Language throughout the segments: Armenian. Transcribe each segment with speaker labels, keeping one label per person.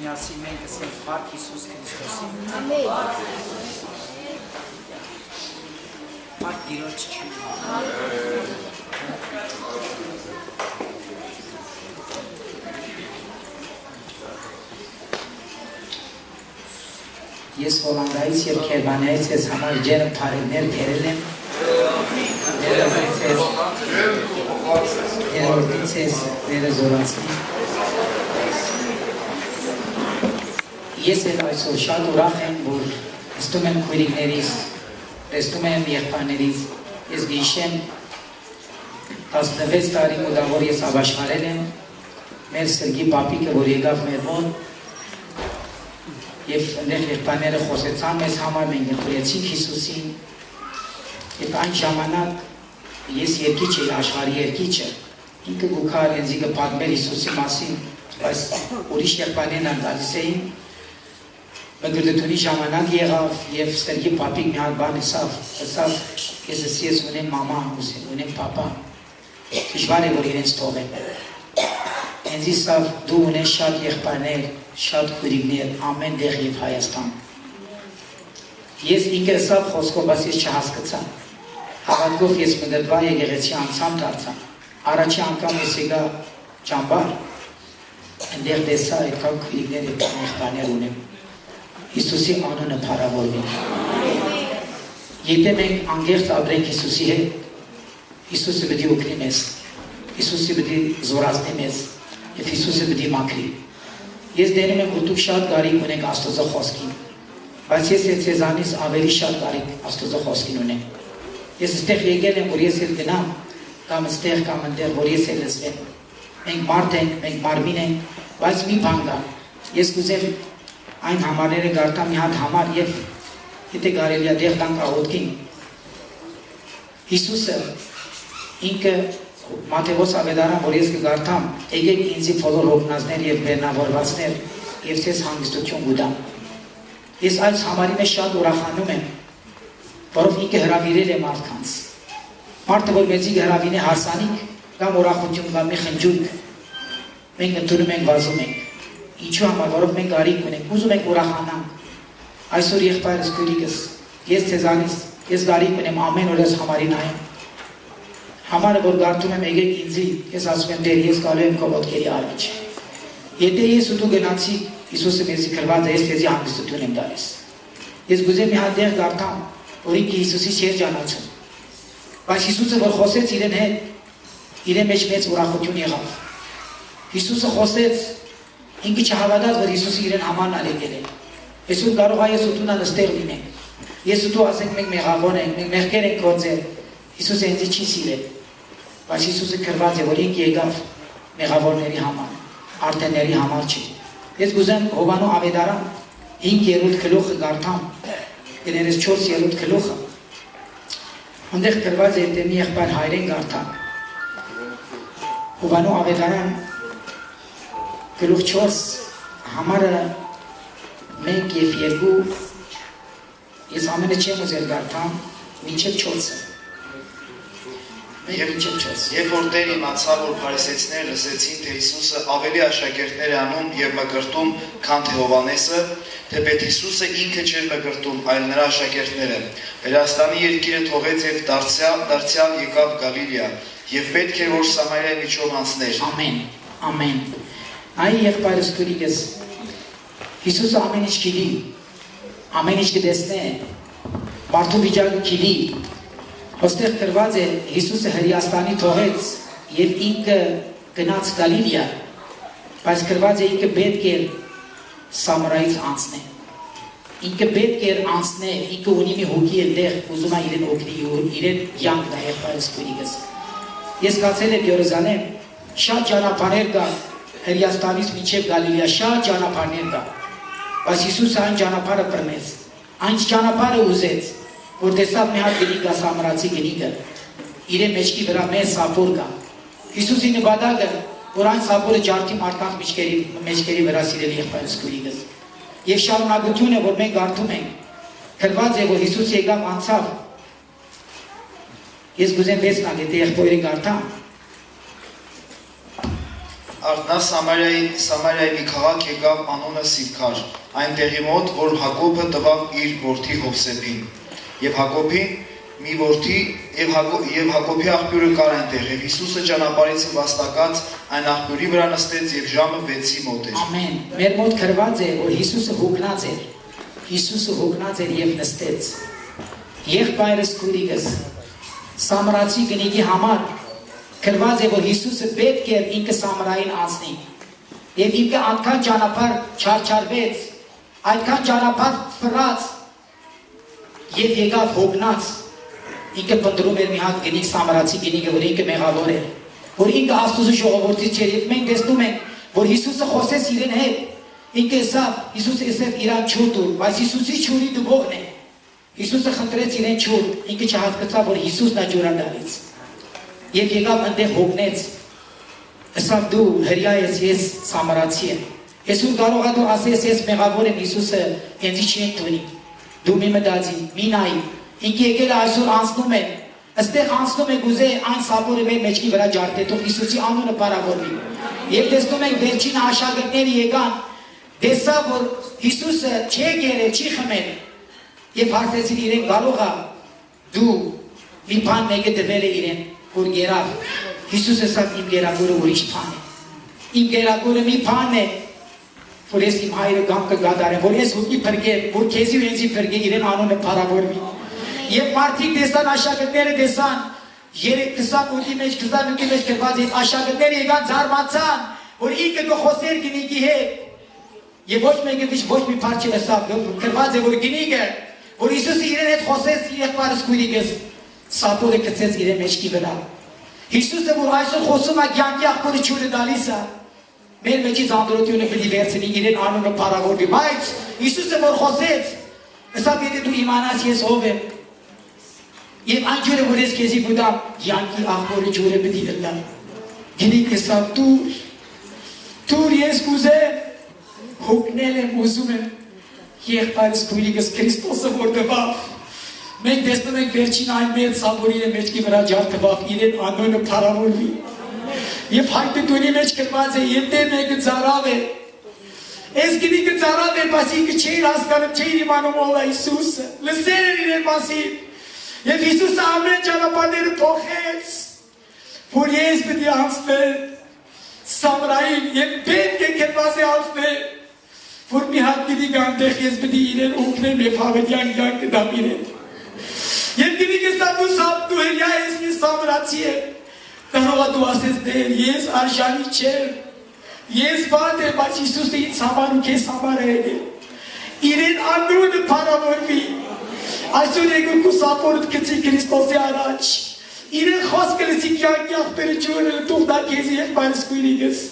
Speaker 1: միասին մենք ասենք Փառք Հիսուս Քրիստոսին։
Speaker 2: Ամեն։
Speaker 1: Փառք Տիրոջ։ Ես Հոլանդայից եւ Գերմանիայից ես համար ջերմ թարիներ բերել եմ։ Երորդից ես վերազորացնի։ Ես էլ այսօր շատ ուրախ եմ, որ տեսնում եմ քույրիկներից, տեսնում եմ եղբայրներից, ես գիշեմ 16 տարի մոտավոր ես ապաշխարել եմ, մեր Սերգի պապիկը, որ եկավ մեր մոտ, եւ այնտեղ եղբայրները խոսեցան մեզ համար, մենք ընտրեցինք Հիսուսին, եւ այն ժամանակ ես երկիչ էի, աշխարհի երկիչը, ինքը գուքար ինձ կպատմեր Հիսուսի մասին, բայց ուրիշ եղբայրներն գալիս էին, Մգրդությունի ժամանակ եղավ եւ Սերգի պապիկ մի հատ բան ասավ, ես ունեմ մամա, ունեմ պապա, դժվար է որ իրենց թողեմ։ Ինձ իսավ դու ունես շատ եղբայրներ, շատ քույրիկներ ամեն տեղ եւ Հայաստան։ Ես ինքը ասավ խոսքով, բայց ես չհասկացա։ Հավատքով ես մգրդվա եկեղեցի անդամ դարձա։ Առաջի անգամ ես եկա ճամբար, այնտեղ տեսա այդքան քույրիկներ եւ եղբայրներ ունեմ։ Հիսուսի անունը փառավորվի։ Եթե մենք անգերտ ապրենք Հիսուսի հետ, Հիսուսը պետք է օգնի մեզ, Հիսուսը պետք է զորացնի մեզ եւ Հիսուսը պետք է մաքրի։ Ես դերում եմ որ դուք շատ կարիք ունեք Աստծո խոսքին, բայց ես ցեզանից ավելի շատ կարիք Աստծո խոսքին ունեմ։ Ես այստեղ եկել եմ որ ես էլ գնամ կամ այստեղ կամ այնտեղ որ ես էլ լսեմ։ Մենք մարդ ենք, մենք մարմին ենք, բայց մի բան կա։ Ես կուզեմ այն համարները գարտամ մի հատ համար եւ եթե կարելի է դեղ տանք աղոթքին Հիսուսը ինքը Մատթեոս ավետարան որ ես կգարտամ եկեք ինձի բոլոր հոգնածներ եւ բեռնավորվածներ եւ ցես հանգստություն գուտամ ես այս համարի մեջ շատ ուրախանում եմ որով ինքը հրավիրել է մարդկանց մարդը որ մեզի հրավիրի հարսանիք կամ ուրախություն կամ մի խնջույք մենք ընդունում ենք վազում ենք Ինչու համար, որով մենք կարիք ունենք, ուզում ենք ուրախանանք։ Այսօր եղբայրս քույրիկս, ես ցեզանից, ես կարիք ունեմ ամեն օր ես համարի նայեմ։ Համարը որ գարտում եմ եկեք ինձի, ես ասում եմ Տեր, ես գալու եմ քո ոտքերի առաջ։ Եթե ես ու դու գնացի, Հիսուսը մեզի քրված է, ես քեզի հանգստություն եմ տալիս։ Ես գուզեմ մի հատ դեղ գարտամ, որ ինքը Հիսուսի չէր ճանաչում։ Բայց Հիսուսը որ խոսեց իրեն հետ, իրեն մեջ մեծ ուրախություն եղավ։ Հիսուսը խոսեց Ինքը չհավատաց, որ Հիսուսը իրեն համարն ալեկել է։ Այսօր կարող է ես ու դու նստեղ լինենք։ Ես ու դու ասենք մենք մեղավոր ենք, մենք մեղքեր ենք գործել։ Հիսուսը ինձ չի սիրել։ Բայց Հիսուսը քրված է, որ ինքը եկավ մեղավորների համար, արտենների համար չի։ Ես գուզեմ Հովանու ավետարան 5-րդ գլուխը գարտամ, կներես 4-րդ գլուխը։ Այնտեղ քրված է դեմի եղբայր հայրեն գարտամ։ Հովանու ավետարան Գլուխ 4 համարը 1 եւ 2 ես ամենը չեմ ուզել գարտամ մինչև 4-ը
Speaker 3: Երբ որ Տեր իմացավ, որ փարիսեցիները լսեցին, թե Հիսուսը ավելի աշակերտներ է անում եւ մկրտում, քան թե Հովհաննեսը, թեպետ Հիսուսը ինքը չէր մկրտում, այլ նրա աշակերտները, Հրեաստանի երկիրը թողեց եւ դարձյալ եկավ Գալիլեա, եւ պետք էր որ Սամարիայի միջով անցներ։
Speaker 1: Ամեն, ամեն։ Այ եղբայրս քույրիկս Հիսուսը ամեն ինչ գիտի, ամեն ինչ կտեսնի, մարդու վիճակը գիտի, ոստեղ գրված է Հիսուսը Հրեաստանի թողեց եւ ինքը գնաց Գալիլեա, բայց գրված է ինքը պետք էր Սամարայից անցնել, ինքը պետք էր անցնել, ինքը ունի մի հոգի այնտեղ ուզում է իրեն օգնի, իրեն յանքն է եղբայրս քույրիկս։ Ես գացել եմ Երուսաղեմ, շատ ճանապարհներ կա Հրեաստանից մինչև Գալիլեա շատ ճանապարհներ կա, բայց Հիսուսը այն ճանապարհը բռնեց, այն ճանապարհը ուզեց, որ տեսավ մի հատ գնիկը սամարացի գնիկը, իրեն մեջքի վրա մեծ սափոր կա։ Հիսուսի նպատակը, որ այն սափորը ջարդի մարդկանց մեջքերի վրա սիրելի եղբայրս քույրիկս։ Եվ շարունակությունը, որ մենք կարդում ենք, գրված է, որ Հիսուս եկավ անցավ։ Ես գուզեմ 6 նագետի եղբայրի կարդամ։
Speaker 3: Արդնա Սամարիայի մի քաղաք եկավ անունը Սիքար, այն տեղի մոտ, որ Հակոբը տվավ իր որդի Հովսեփին, եւ Հակոբին մի որդի եւ Հակոբի աղբյուրը կար այնտեղ, եւ Հիսուսը ճանապարհից վաստակած այն աղբյուրի վրա նստեց եւ ժամը 6-ի մոտ էր։
Speaker 1: Ամեն։ Մեր մոտ գրված է, որ Հիսուսը հոգնած էր։ Հիսուսը հոգնած էր եւ նստեց։ Եղբայրս քուրիկս Սամարացի գնիկի համար գրված է, որ Հիսուսը պետք էր ինքը Սամարային անցնի։ Եվ ինքը այնքան ճանապարհ չարչարվեց, այնքան ճանապարհ ֆրած եւ եկավ հոգնած։ Ինքը փնտրում էր մի հատ գնիկ Սամարացի գնիկը, որ ինքը մեղավոր էր, որ ինքը Աստծո ժողովրդից էր, եւ մենք տեսնում ենք, որ Հիսուսը խոսեց իրեն հետ։ Ինքը ասավ, Հիսուսը ասավ իրան չուտու, բայց Հիսուսի չուրի դուողն է։ Հիսուսը խնդրեց իրեն չուր, ինքը չհասկացավ, որ Հիսուսն է ջուրը դալից։ Եվ եկավ այնտեղ հոգնեց։ Ասավ դու հրյա ես Սամարացի եմ։ Ես կարող եմ դու ասես ես մեղավոր եմ, Հիսուսը ինձ չի ընդունի։ Դու մի մտածի, մի նայի։ Ինքը եկել է այսօր անցնում է։ Այստեղ անցնում է գուզե այն սապորը մեր մեջքի վրա ջարդե, թող Հիսուսի անունը բարավորվի։ Եվ տեսնում ենք վերջին աշակերտները եկան, տեսա որ Հիսուսը չի գերել, չի խմել։ Եվ հարցրեցին իրեն կարող է դու մի բան մեկը տվել է իրեն, որ գերավ։ Հիսուսը ասավ իմ գերագորը ուրիշ բան է։ Իմ գերագորը մի բան է, որ ես իմ հայրը գամ կգադարեմ, որ ես հոգի փրկեմ, որ քեզի ու ինձի փրկե իրեն անունը բարավորվի։ Եվ մարդիկ տեսան, աշակերտները տեսան, 28-ի մեջ գրված է, աշակերտները եկան զարմացան, որ ինքը կխոսեր գնիկի հետ։ Եվ ոչ մեկը ոչ մի բան չլսավ, գրված է, որ գնիկը, որ Հիսուսը իրեն հետ խոսեց եղբայրս քույրիկս, սապորը գցեց իրեն մեջքի վրա։ Հիսուսը, որ այսօր խոսում է կյանքի աղբորը ջուրը տալիս է, մեր մեջից անդրությունը պիտի վերցնի իրեն անունը բարավորվի, բայց Հիսուսը որ խոսեց, ասավ եթե դու իմանաս ես ով եմ, եւ այն ջուրը որ ես քեզի բուդամ, կյանքի աղբորը ջուրը պիտի լա։ Գինիկը ասավ դուր ես կուզեմ, հոգնել եմ, ուզում եմ, եղբայրս քույրիկս Քրիստոսը որ տվավ, մենք տեսնում ենք վերջին այն մեծ սապորի մեջքի վրա ջարդվավ, իրեն անունը բարավորվի։ Եվ հայտնի տունի մեջ գրված է, եթե մեկը ծարավ է, այս գինիկը ծարավ է, բայց ինքը չէր հասկանում, չէր իմանում ով է Հիսուսը, լսել էր իրեն մասին, եւ Հիսուսը ամեն ճանապարհները փոխեց, որ ես պիտի անցնեմ Սամարային, եւ պետք է գրված է անցնել, որ մի հատ գինիկ այնտեղ ես պիտի իրեն օգնեմ եւ հավատյան կյանքը դամ իրեն։ Եվ գինիկը դու հրյա ես ես Սամարացի եմ, կարող է դու ասես դեր, ես արժանի չեմ, ես վատ եմ, բայց Հիսուսը ինձ համար ու քեզ համար է եկել, իրեն անունը բարավորվի, այսօր եկեք ու սապորդ գցի Քրիստոսի առաջ, իրեն խոսքը լսի կյանքի աղբերը ջուրը տուղ դա քեզի եղբայրս քույրիկս,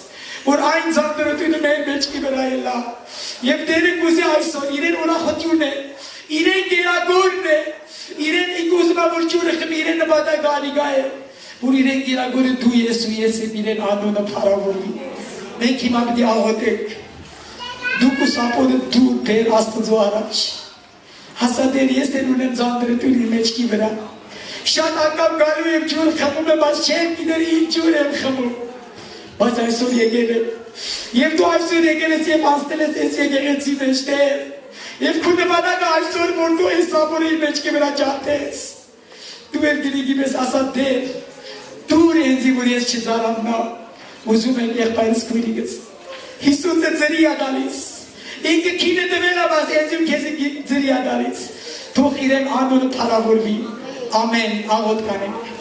Speaker 1: որ այն ձանձրությունը մեր մեջքի վրա էլա, եւ դերը կուզի այսօր իրեն ուրախություն է, իրեն գերագորն է, իրեն իգուզմա որ ջուրը խմի իրեն նպատակ ալիգա է, որ իրեն գերագորը դու ես ու ես եմ իրեն անունը բարավորվի։ Մենք հիմա պիտի աղոթենք, դուք ու սապորը դուր բեր Աստծո առաջ, հասա դեր ես դեր ունեմ ձանձրությունը մեջքի վրա, շատ անգամ գալու եմ ջուր խմում եմ, բայց չեմ գիտեր ինչ ջուր եմ խմում, բայց այսօր եկել եմ, եւ դու այսօր եկել ես եւ անցնել ես այս եկեղեցի մեջ դեր, եւ քո նպատակը այսօր որ դու այս սապորի մեջքի վրա ջարդես, դու էլ գնիկի մեզ ասա դեր, դուր ինձի որ ես չծարավնա, ուզում եմ եղբայրս քույրիկս, Հիսուսը ձրի է գալիս, ինքը քինը տվել է, բայց ես ու քեզ ձրի է գալիս, թող իրեն անունը բարավորվի, ամեն, աղոթ կանենք։